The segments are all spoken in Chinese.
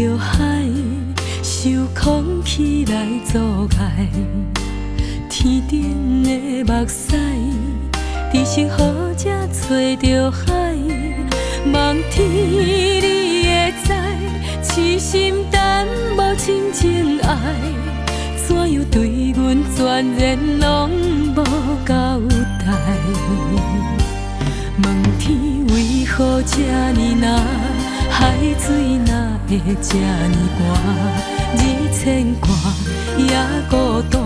着海，受空气来阻碍。天顶的目屎，只身好才找着海。望天你会知，痴心但无真情爱，怎样对阮全然拢无交代？问天为何这呢那？海水哪会这呢寒？二千歌也孤单，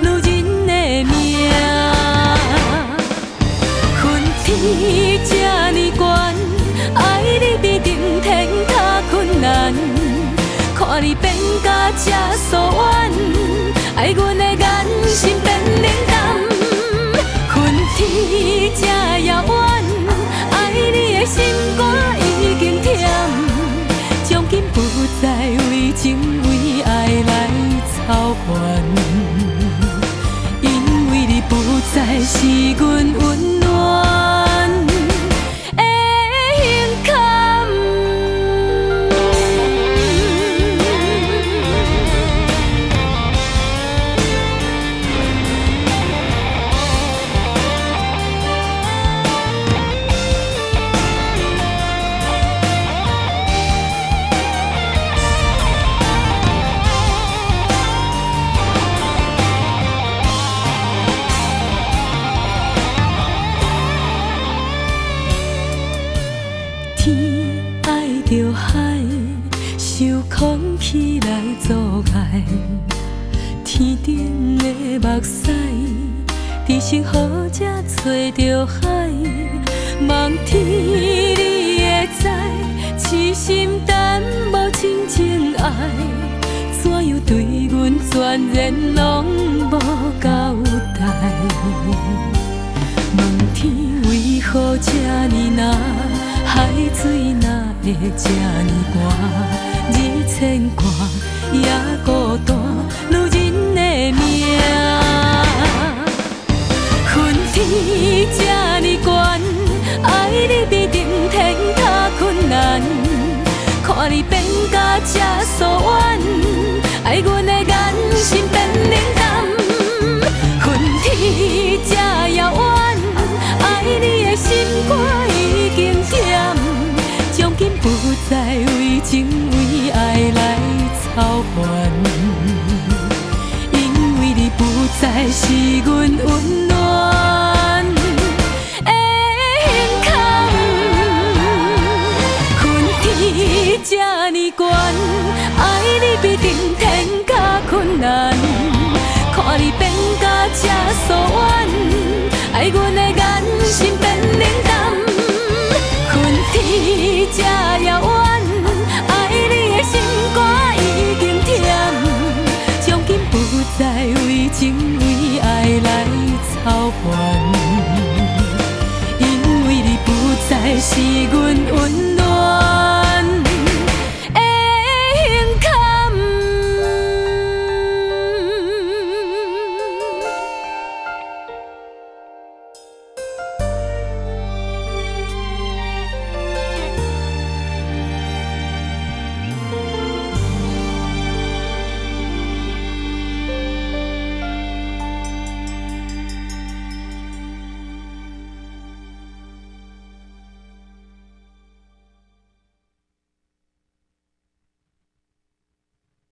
女人的命。恨天这呢悬，爱你比顶天较困难。看你变甲这疏远，爱阮的眼神变冷淡。恨天这遥远，爱你的心肝已经忝。从今不再为情为爱来操烦，因为你不再是阮温暖的胸坎。天爱着海，受空气来阻碍。天顶的目屎，只身好才找着海。望天你会知，痴心但无真情爱，怎样对阮全然拢无交代？问天为何这呢那？海水哪会这呢寒？二千歌也孤单，女人的命。恨天这呢悬，爱你比顶天较困难。看你变甲这疏远，爱阮的眼神变冷淡。恨天这遥远，爱你的心肝已经忝。从今不再为情为爱来操烦，因为你不再是阮温暖的胸坎。恨天这呢悬，爱你比顶天较困难。看你变甲这疏远，爱阮